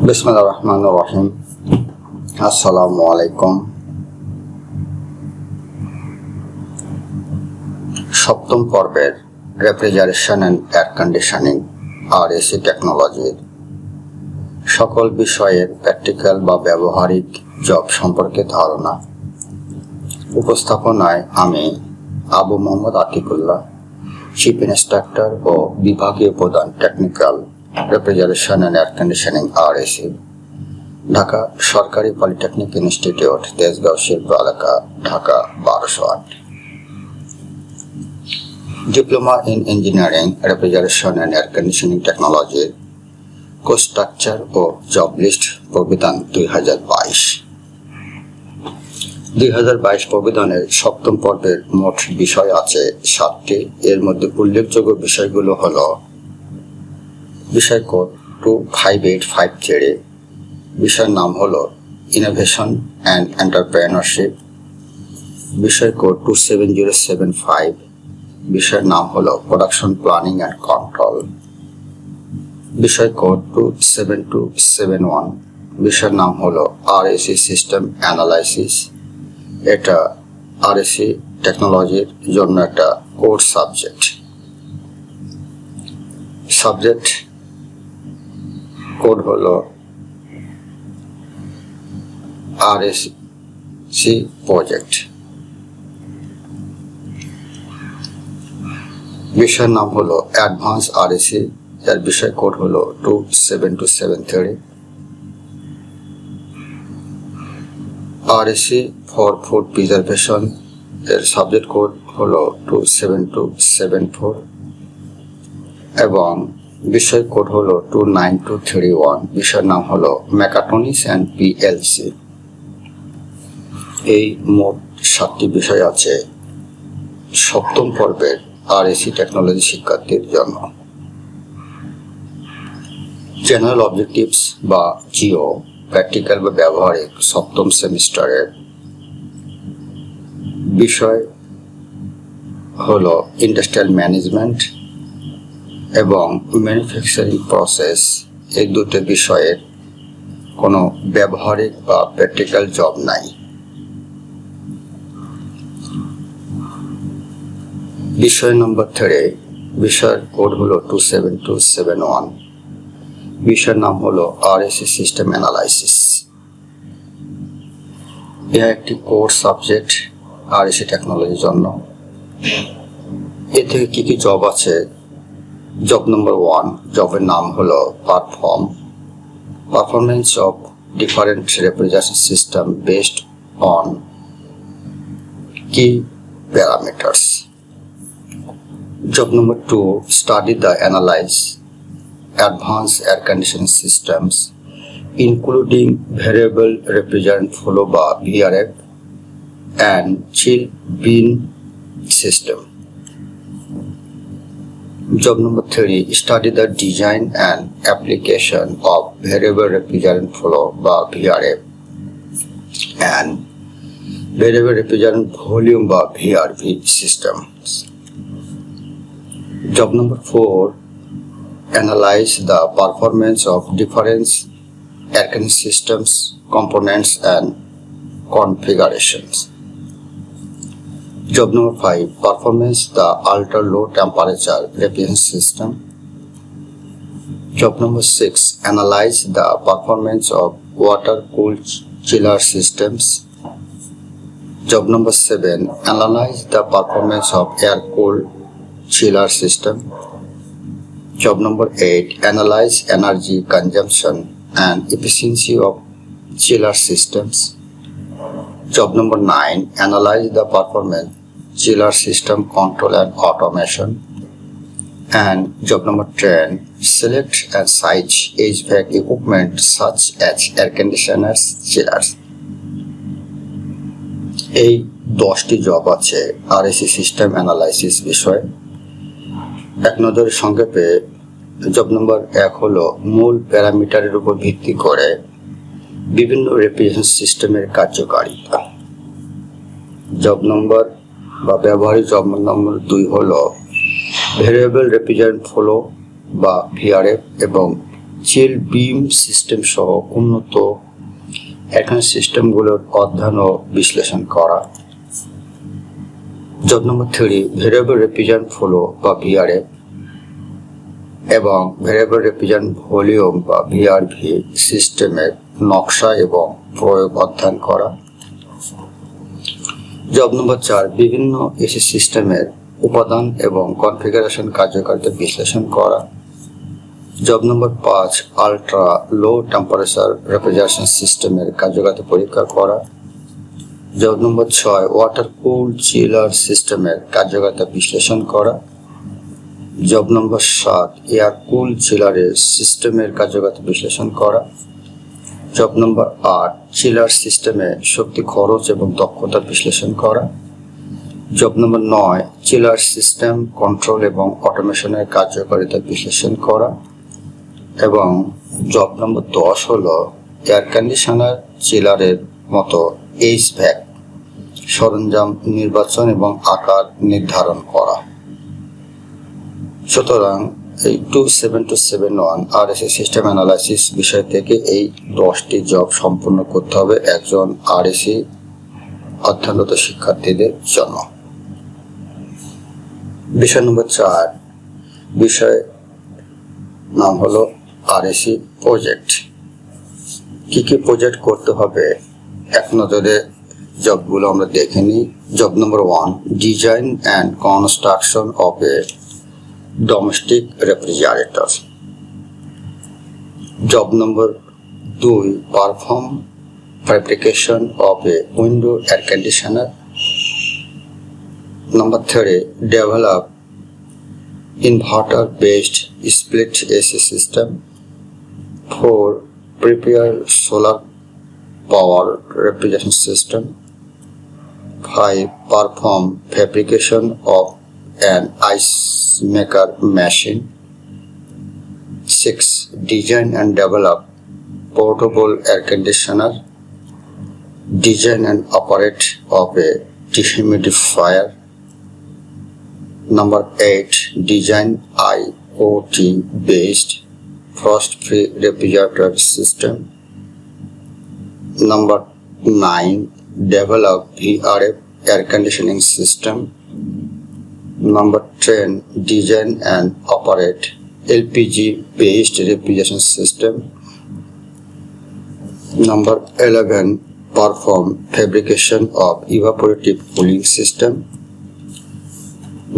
বিসমিল্লাহির রহমানির রহিম। আসসালামু আলাইকুম। সপ্তম পর্বের refrigeration and air conditioning RAC টেকনোলজির সকল বিষয়ের প্র্যাকটিক্যাল বা ব্যবহারিক জব সম্পর্কে ধারণা উপস্থাপনায় আমি আবু মোহাম্মদ আতিকুল্লাহ, চিফ ইন্সট্রাক্টর ও বিভাগীয় প্রধান technical refrigeration and air conditioning RAC, Dhaka সরকারি পলিটেকনিক ইনস্টিটিউট, তেজগাঁও শিল্প এলাকা, Dhaka 1208। Diploma in engineering refrigeration and air conditioning টেকনোলজির কোর্স স্ট্রাকচার ও জব লিস্ট প্রবিধান 2022 প্রবিধানের সপ্তম পর্বের মোট বিষয় আছে 7টি। এর মধ্যে উল্লেখযোগ্য বিষয়গুলো হল: বিষয় কোড 25853, বিষয়ের নাম হলো ইনোভেশন অ্যান্ড এন্টারপ্রেনারশিপ। বিষয় কোড 27075, বিষয়ের নাম হলো প্রোডাকশন প্ল্যানিং অ্যান্ড কন্ট্রোল। বিষয় কোড 27271, বিষয়ের নাম হলো আরএসি সিস্টেম অ্যানালাইসিস। এটা আরএসি টেকনোলজির জন্য একটা কোর সাবজেক্ট। সাবজেক্ট কোড হলো আরএসি প্রজেক্ট। বিষয়ের নাম হলো অ্যাডভান্স আরএসি, যার বিষয় কোড হলো 27273। আরএসি ফর ফুড প্রিজারভেশন, এর সাবজেক্ট কোড হলো 27274 এবং বিষয় কোড হলো 29231। বিষয়ের নাম হলো মেকাট্রনিক্স অ্যান্ড পিএলসি। এই মোট 7টি বিষয় আছে সপ্তম পর্বের আরএসি টেকনোলজি শিক্ষার্থীর জন্য। জেনারেল অবজেক্টিভস বা জিও, প্র্যাকটিক্যাল বা ব্যবহারিক সপ্তম সেমিস্টারের বিষয় হলো ইন্ডাস্ট্রিয়াল ম্যানেজমেন্ট এবং ম্যানুফ্যাকচারিং প্রসেস। এই দুটো বিষয়ের কোনো ব্যবহারিক বা প্র্যাকটিক্যাল জব নাই। বিষয় নম্বর 3, বিষয়ের কোড হলো 27271, বিষয়ের নাম হলো আরএসি সিস্টেম অ্যানালাইসিস। এটা একটি কোর সাবজেক্ট আরএসি টেকনোলজির জন্য। এ থেকে কি কি জব আছে? জব নম্বর 1, জবের নাম হলো performance of different refrigeration system based on কি parameters. Job number 2, study the analyze advanced air conditioning systems including variable refrigerant flow by VRF and chill bin system. Job number 3, study the design and application of variable refrigerant flow by VRF and variable refrigerant volume by VRV systems. Job number 4, analyze the performance of different air conditioning systems, components and configurations. Job number 5, performance the ultra low temperature refrigeration system. Job number 6, analyze the performance of water cooled chiller systems. Job number 7, analyze the performance of air cooled chiller system. Job number 8, analyze energy consumption and efficiency of chiller systems. Job number 9, analyze the performance chiller system control and automation. And job number 10, select and size HVAC equipment such as air conditioners, chillers. এই 10টি job আছে RAC system analysis বিষয়। এক নজরে সংক্ষেপে job নম্বর 1 হলো মূল প্যারামিটারের উপর ভিত্তি করে বিভিন্ন রেফ্রিজারেশন সিস্টেমের কার্যকারিতা। জব নম্বর বা ব্যবহারিক জব নম্বর 2 হলো ভেরিয়েবল রেফ্রিজারেন্ট ফ্লো বা ভিআরএফ এবং চিল বিম সিস্টেম সহ উন্নত এখানে সিস্টেমগুলোর অধ্যয়ন ও বিশ্লেষণ করা। জব নম্বর 3, ভেরিয়েবল রেফ্রিজারেন্ট ফ্লো বা ভিআরএফ এবং ভেরিয়েবল রেফ্রিজারেন্ট ভলিউম বা ভিআরভি সিস্টেমের নকশা এবং প্রয়োগ অধ্যয়ন করা। জব নম্বর 4, বিভিন্ন এসি সিস্টেমের উপাদান এবং কনফিগারেশন কার্যকারিতা বিশ্লেষণ করা। জব নম্বর 5, আল্ট্রা লো টেম্পারেচার রেফ্রিজারেশন সিস্টেমের কার্যকারিতা পরীক্ষা করা। জব নম্বর 6, ওয়াটার কুল চিলার সিস্টেমের কার্যকারিতা বিশ্লেষণ করা। জব নম্বর 7, এয়ার কুল চিলারের সিস্টেমের কার্যকারিতা বিশ্লেষণ করা। জব নম্বর 8, চিলার সিস্টেমে শক্তি খরচ এবং দক্ষতা বিশ্লেষণ করা। জব নম্বর 9, চিলার সিস্টেম কন্ট্রোল এবং অটোমেশনের কার্যকারিতা বিশ্লেষণ করা। এবং জব নম্বর 10 হলো এয়ার কন্ডিশনার চিলারের মতো এইচভ্যাক সরঞ্জাম নির্বাচন এবং আকার নির্ধারণ করা। সুতরাং এই 27271 আরএসি সিস্টেম অ্যানালাইসিস বিষয় থেকে এই 10টি জব সম্পূর্ণ করতে হবে একজন আরএসি অধ্যয়নরত শিক্ষার্থীদের জন্য। বিষয় নম্বর 4, বিষয় নাম হলো আরএসি প্রজেক্ট। কি কি প্রজেক্ট করতে হবে এক নজরে জবগুলো আমরা দেখে নিই। Job number 1, design and construction of A domestic refrigerator. Job number 2, perform fabrication of a window air conditioner. Number 3, develop inverter-based split AC system. 4, prepare solar power refrigeration system. 5, perform fabrication of an ice maker machine. 6, design and develop portable air conditioner. Design and operate of a dehumidifier. Number 8, design IoT-based frost-free refrigerator system. Number 9, develop VRF air conditioning system. Number 10, design and operate LPG-based refrigeration system. Number 11, perform fabrication of evaporative cooling system.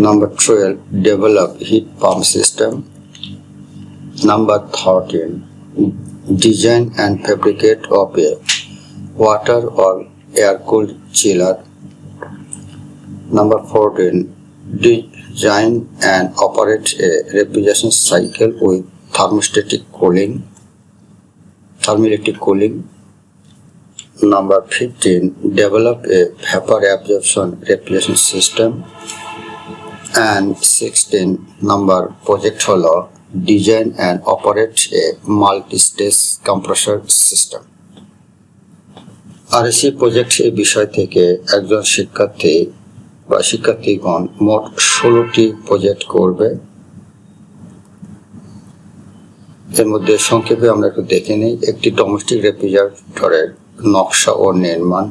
Number 12, develop heat pump system. Number 13, design and fabricate of a water or air-cooled chiller. Number 14, design and operate a refrigeration cycle with thermoelectric cooling. Number 15, develop a vapor absorption refrigeration system. And 16 number project হলো design and operate a multi-stage compressor system. RAC project এই বিষয় থেকে একজন শিক্ষার্থী বা শিক্ষার্থীগণ মোট 16টি project করবে। এর মধ্যে সংক্ষেপে আমরা একটু দেখে নিই। একটি ডোমেস্টিক রেফ্রিজারেটরের নকশা ও নির্মাণ,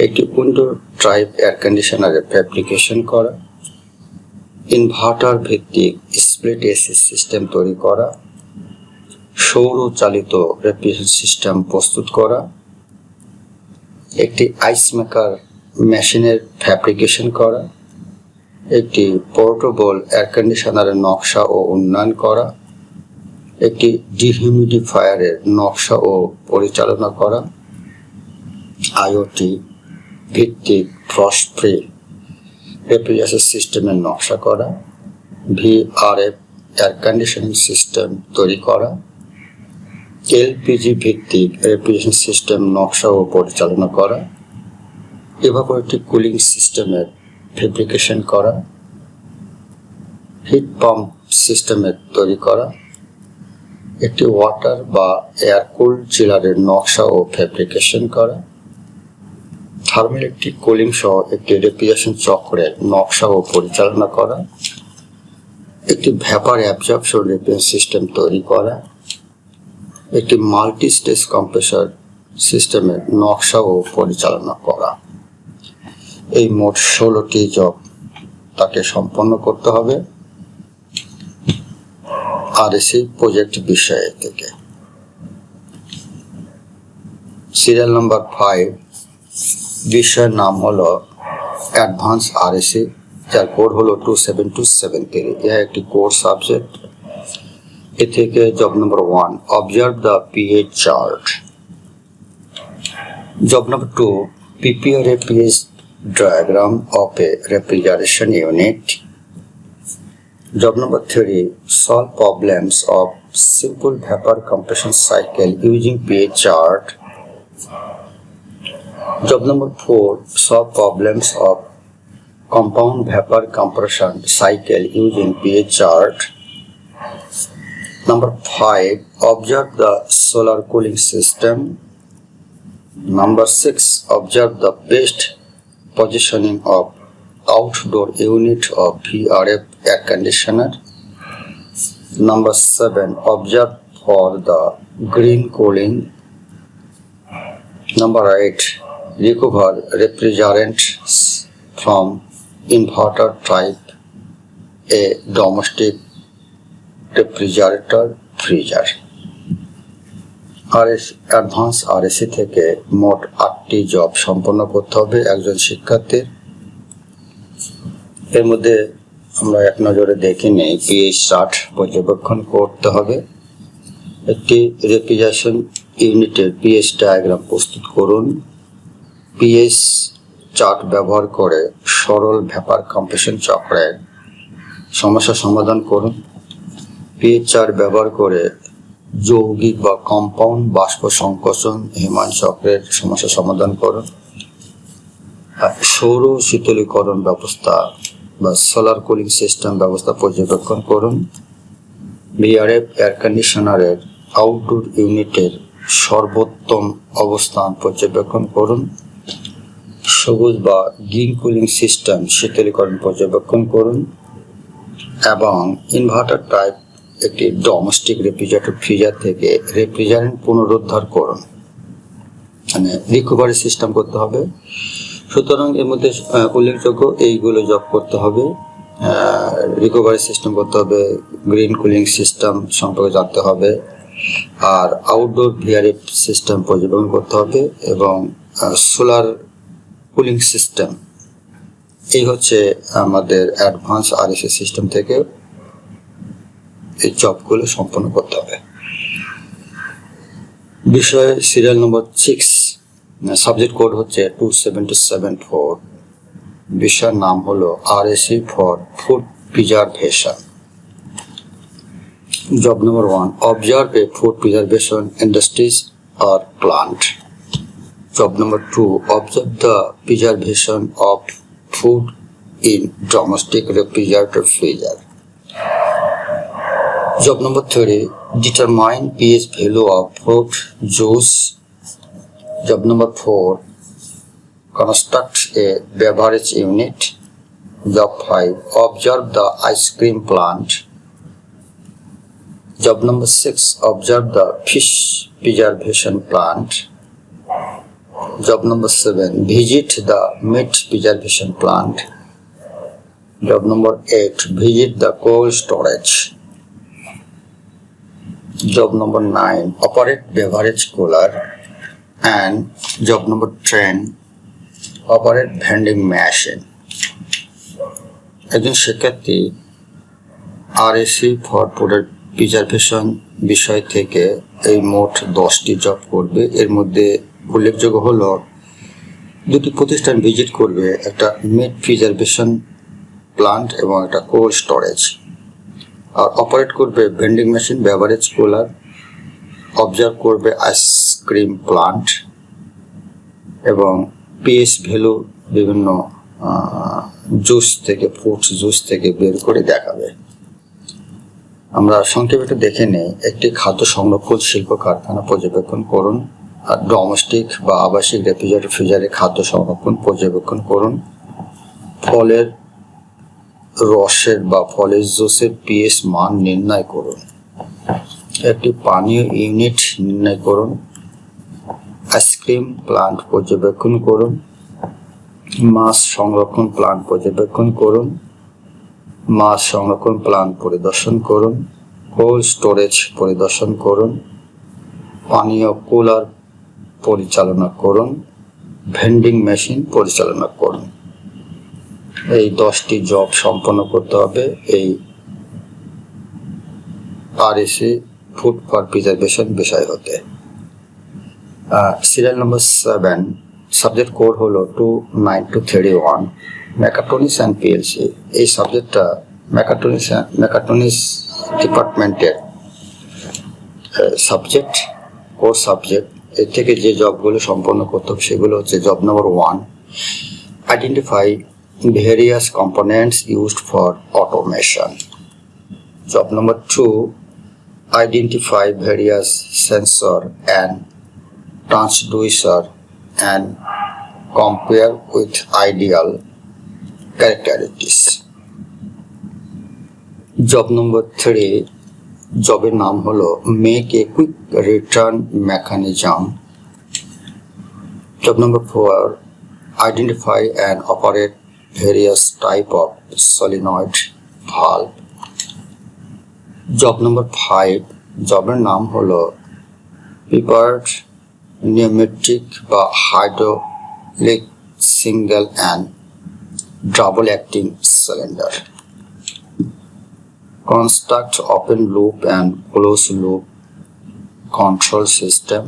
একটি উইন্ডো ড্রাইভ এয়ার কন্ডিশনারের ফ্যাব্রিকেশন করা, ইনভার্টার ভিত্তিক স্প্লিট এসি সিস্টেম তৈরি করা, সৌর চালিত রেফ্রিজারেশন সিস্টেম প্রস্তুত করা, একটি আইস মেকার মেশিনের ফ্যাব্রিকেশন করা, একটি পোর্টেবল এয়ার কন্ডিশনারের নকশা ও উন্নয়ন করা, একটি ডিহিউমিডিফায়ারের নকশা ও পরিচালনা করা, আইওটি ভিত্তিক ফ্রস্ট ফ্রি রেফ্রিজারেশন সিস্টেমের নকশা করা, ভিআরএফ এয়ার কন্ডিশনিং সিস্টেম তৈরি করা, এলপিজি ভিত্তিক রেফ্রিজারেশন সিস্টেম নকশা ও পরিচালনা করা, ইভাপোরেটিভ কুলিং সিস্টেমের ফেব্রিকেশন করা, হিট পাম্প সিস্টেমের তৈরি করা, একটি ওয়াটার বা এয়ার কুল চিলারের নকশা ও ফেব্রিকেশন করা, থার্মোইলেকট্রিক কুলিং সহ একটি রেফ্রিজারেশন চক্রের নকশা ও পরিচালনা করা একটি ভ্যাপার অ্যাবজর্পশন রেপিং সিস্টেম তৈরি করা, একটি মাল্টি স্টেজ কম্প্রেসর সিস্টেমের নকশা ও পরিচালনা করা। এই মোট 16টি জব তাকে সম্পন্ন করতে হবে আরএসি প্রজেক্ট বিষয় থেকে। সিরিয়াল নাম্বার 5, বিষয়ের নাম হলো অ্যাডভান্স আরএসি, যার কোড হলো 27273। ইহা একটি কোর সাবজেক্ট। এ থেকে job number 1, observe the pH chart. Job number 2, prepare a pH diagram of a refrigeration unit. Job number 3, solve problems of simple vapor compression cycle using pH chart. Job number 4, solve problems of compound vapor compression cycle using pH chart. Number 5, observe the solar cooling system. Number 6, observe the best positioning of outdoor unit of VRF air conditioner. Number 7, observe for the green cooling. Number 8, recover refrigerants from inverter type, a domestic refrigerator freezer. Advance RAC থেকে মোট 8টি job সম্পন্ন করতে হবে একজন শিক্ষার্থীর। এর মধ্যে আমরা এক নজরে দেখে নেই। পিএইচ চার্ট পর্যবেক্ষণ করতে হবে। একটি রেফ্রিজারেশন ইউনিটের পিএইচ ডায়াগ্রাম প্রস্তুত করুন। পিএইচ চার্ট ব্যবহার করে সরল ভ্যাপার কম্প্রেশন চক্রের সমস্যা সমাধান করুন। পিএইচ চার্ট ব্যবহার করে যৌগিক বা কম্পাউন্ড বাষ্প সংকোচন হিমায়ন চক্রের সমস্যা সমাধান করুন। সৌর শীতলীকরণ ব্যবস্থা বা সোলার কুলিং সিস্টেম ব্যবস্থা পর্যবেক্ষণ করুন। ভিআরএফ এয়ার কন্ডিশনারের আউটডোর ইউনিটের সর্বোত্তম অবস্থান পর্যবেক্ষণ করুন। সবুজ বা গ্রিন কুলিং সিস্টেম শীতলীকরণ পর্যবেক্ষণ করুন এবং ইনভার্টার টাইপ একটি ডোমেস্টিক রেফ্রিজারেটর ফ্রিজার থেকে রেফ্রিজারেন্ট পুনরুদ্ধার করুন। মানে রিকভারি সিস্টেম করতে হবে। সুতরাং এর মধ্যে উল্লেখযোগ্য এইগুলো জব করতে হবে। রিকভারি সিস্টেম করতে হবে, গ্রিন কুলিং সিস্টেম সম্পর্কে জানতে হবে, আর আউটডোর ভিআরএফ সিস্টেম পর্যবেক্ষণ করতে হবে এবং সোলার কুলিং সিস্টেম। এই হচ্ছে আমাদের অ্যাডভান্স আরএসি সিস্টেম থেকে এই জবগুলো সম্পন্ন করতে হবে। বিষয় সিরিয়াল নম্বর 6, সাবজেক্ট কোড হচ্ছে 27274। বিষয়ের নাম হলো RAC for food preservation. Job number 1, observe A food preservation industries or plant. Job number 2, observe the preservation of food in domestic refrigerator freezer. Job number 3, determine pH value of fruit juice. Job number 4, construct a beverage unit. Job 5, observe the ice cream plant. Job number 6, observe the fish preservation plant. Job number 7, visit the meat preservation plant. Job number 8, visit the cold storage. Job number 9, operate beverage cooler. And job number 10, operate vending machine. একজন শিক্ষার্থী RAC for product preservation বিষয় থেকে এই মোট 10টি job করবে। এর মধ্যে উল্লেখযোগ্য হলো দুটি প্রতিষ্ঠান ভিজিট করবে, একটা মিট প্রিজারভেশন প্লান্ট এবং একটা কোল্ড স্টোরেজ, আর অপারেট করবে vending machine, beverage cooler, observe করবে আইসক্রিম প্লান্ট এবং পিএইচ ভ্যালু বিভিন্ন জুস থেকে, ফ্রুটস জুস থেকে বের করে দেখাবে। আমরা সংক্ষেপে একটু দেখে নেই। একটি খাদ্য সংরক্ষণ শিল্প কারখানা পর্যবেক্ষণ করুন। আর ডোমেস্টিক বা আবাসিক রেফ্রিজারেটর ফ্রিজারে খাদ্য সংরক্ষণ পর্যবেক্ষণ করুন। ফলের রসের বা ফলের জুসের পিএইচ মান নির্ণয় করুন। একটি পানীয় ইউনিট নির্ণয় করুন। আইসক্রিম প্লান্ট পর্যবেক্ষণ করুন। মাছ সংরক্ষণ প্লান্ট পর্যবেক্ষণ করুন। মাছ সংরক্ষণ প্লান্ট পরিদর্শন করুন। কোল্ড স্টোরেজ পরিদর্শন করুন। পানীয় কুলার পরিচালনা করুন। ভেন্ডিং মেশিন পরিচালনা করুন। এই 10টি জব সম্পন্ন করতে হবে এই RSE ফুড ফর প্রিজার্ভেশন বিষয় হতে। সিরিয়াল নম্বর 7, সাবজেক্ট কোড হলো 29231, মেকাট্রনিক্স অ্যান্ড পিএলসি। এই সাবজেক্টটা মেকাট্রনিক্স ডিপার্টমেন্টের সাবজেক্ট, কোর্স সাবজেক্ট। এর থেকে যে জবগুলো সম্পন্ন করতে হবে সেগুলো হচ্ছে job number 1, identify various components used for automation. Job number 2, identify various sensor and transducer and compare with ideal characteristics. Job number 3, জবের নাম হলো make a quick return mechanism. Job number 4, identify and operate various type of solenoid valve. Job number 5, জবের নাম হলো prepared pneumatic বা hydraulic single and double acting cylinder. Construct open loop and closed loop control system.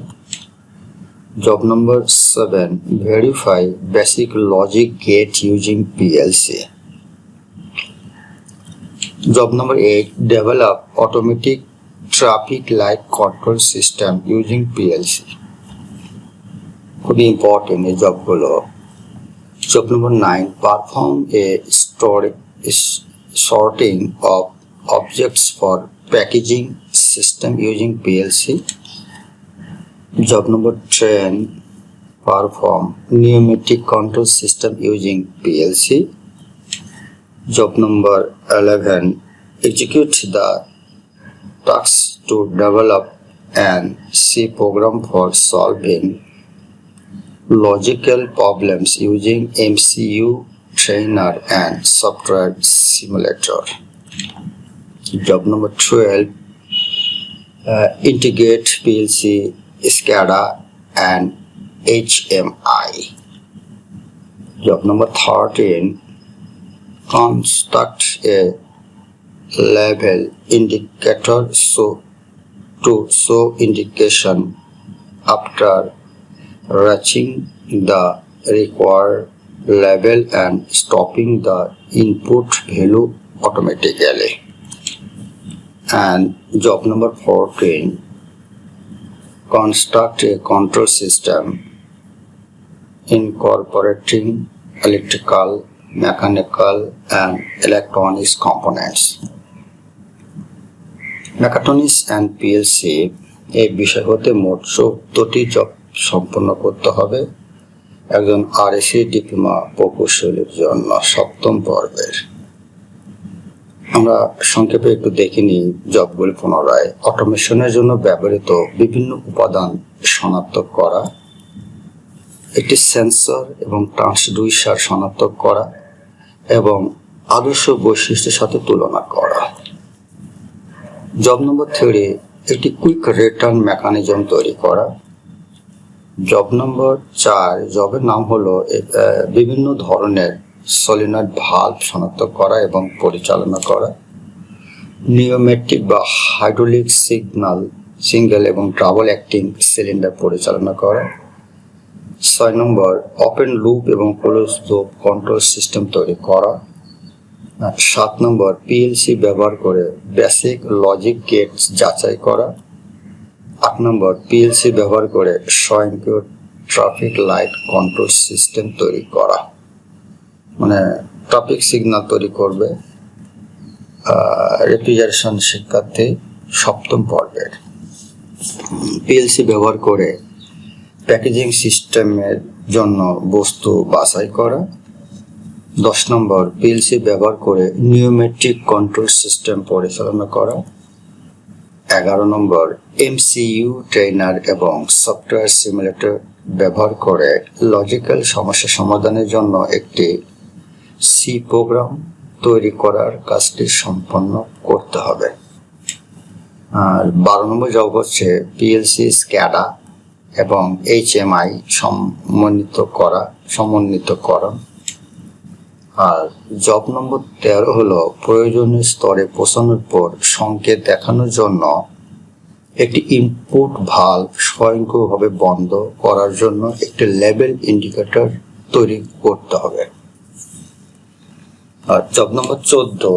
Job number 7, verify basic logic gate using PLC. Job number 8, develop automatic traffic light control system using PLC. খুবই important এই জবগুলো। Job number 9, perform a sorting of objects for packaging system using PLC. Job number 10, perform pneumatic control system using PLC. Job number 11, execute the task to develop an C program for solving logical problems using MCU trainer and software simulator. Job number 12, integrate PLC, SCADA and HMI. Job number 13, construct a level indicator to show indication after reaching the required level and stopping the input value automatically. And job number 14, construct a control system incorporating electrical, mechanical and electronics components. Mechatronics and PLC এই বিষয় হতে মোট 14টি job সম্পন্ন করতে হবে একজন RSE diploma প্রকৌশলীর জন্য 7ম পর্বের। আমরা সংক্ষেপে একটু দেখে নিই জবগুলি পুনরায়। অটোমেশনের জন্য ব্যবহৃত বিভিন্ন উপাদান শনাক্ত করা, একটি সেন্সর এবং ট্রান্সডুসার শনাক্ত করা এবং আদর্শ বৈশিষ্ট্যের সাথে তুলনা করা। জব নম্বর 3, একটি কুইক রিটার্ন মেকানিজম তৈরি করা। জব নম্বর 4, জবের নাম হলো বিভিন্ন ধরনের সলিনয়েড ভালভ শনাক্ত করা এবং পরিচালনা করা। নিউমেটিক বা হাইড্রোলিক সিঙ্গেল এবং ডাবল অ্যাক্টিং সিলিন্ডার পরিচালনা করা। 6 নম্বর, ওপেন লুপ এবং ক্লোজ লুপ কন্ট্রোল সিস্টেম তৈরি করা। 7 নম্বর, পিএলসি ব্যবহার করে বেসিক লজিক গেট যাচাই করা। 8 নম্বর, পিএলসি ব্যবহার করে স্বয়ংক্রিয় ট্রাফিক লাইট কন্ট্রোল সিস্টেম তৈরি করা, মানে ট্রাফিক সিগন্যাল তৈরি করবে রেফ্রিজারেশন শিক্ষার্থী 7ম পর্বের। পিএলসি ব্যবহার করে প্যাকেজিং সিস্টেমের জন্য বস্তু বাছাই করা। 10 নম্বর পিএলসি ব্যবহার করে নিউমেট্রিক কন্ট্রোল সিস্টেম পরিচালনা করা। 11 নম্বর এমসিইউ ট্রেনার এবং সফটওয়্যার সিমুলেটর ব্যবহার করে লজিক্যাল সমস্যা সমাধানের জন্য একটি সি প্রোগ্রাম তৈরি করার কাজটি সম্পন্ন করতে হবে। আর 12 নম্বর জব হচ্ছে পিএলসি স্ক্যাডা এবং এইচএমআই সমন্বিত করা। আর জব নম্বর 13 হলো প্রয়োজনীয় স্তরে পৌঁছানোর পর সংকেত দেখানোর জন্য একটি ইনপুট ভালভ স্বয়ংক্রিয়ভাবে বন্ধ করার জন্য একটি লেভেল ইন্ডিকেটর তৈরি করতে হবে। আর জব নম্বর 14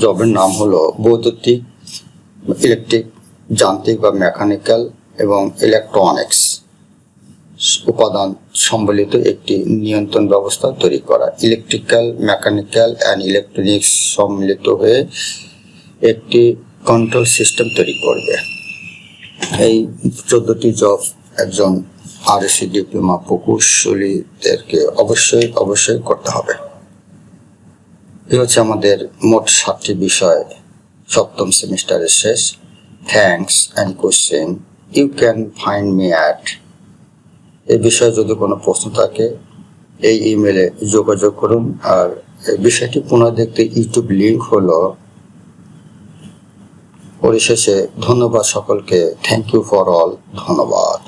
জবের নাম হলো বৈদ্যুতিক, ইলেকট্রিক, যান্ত্রিক বা মেকানিক্যাল এবং ইলেকট্রনিক্স উপাদান সম্বলিত একটি নিয়ন্ত্রণ ব্যবস্থা তৈরি করা। ইলেকট্রিক্যাল, মেকানিক্যাল অ্যান্ড ইলেকট্রনিক্স সম্মিলিত হয়ে একটি কন্ট্রোল সিস্টেম তৈরি করবে। এই 14টি জব একজন আরএসসি ডিপ্লোমা প্রকৌশলীদেরকে অবশ্যই করতে হবে। এই হচ্ছে আমাদের মোট 7টি বিষয় 7ম সেমিস্টারের শেষ। Thanks and question you can find me at. এই বিষয়ে যদি কোনো প্রশ্ন থাকে এই ইমেলে যোগাযোগ করুন। আর এই বিষয়টি পুনঃ দেখতে ইউটিউব লিঙ্ক হলো। পরিশেষে ধন্যবাদ সকলকে। Thank you for all. ধন্যবাদ।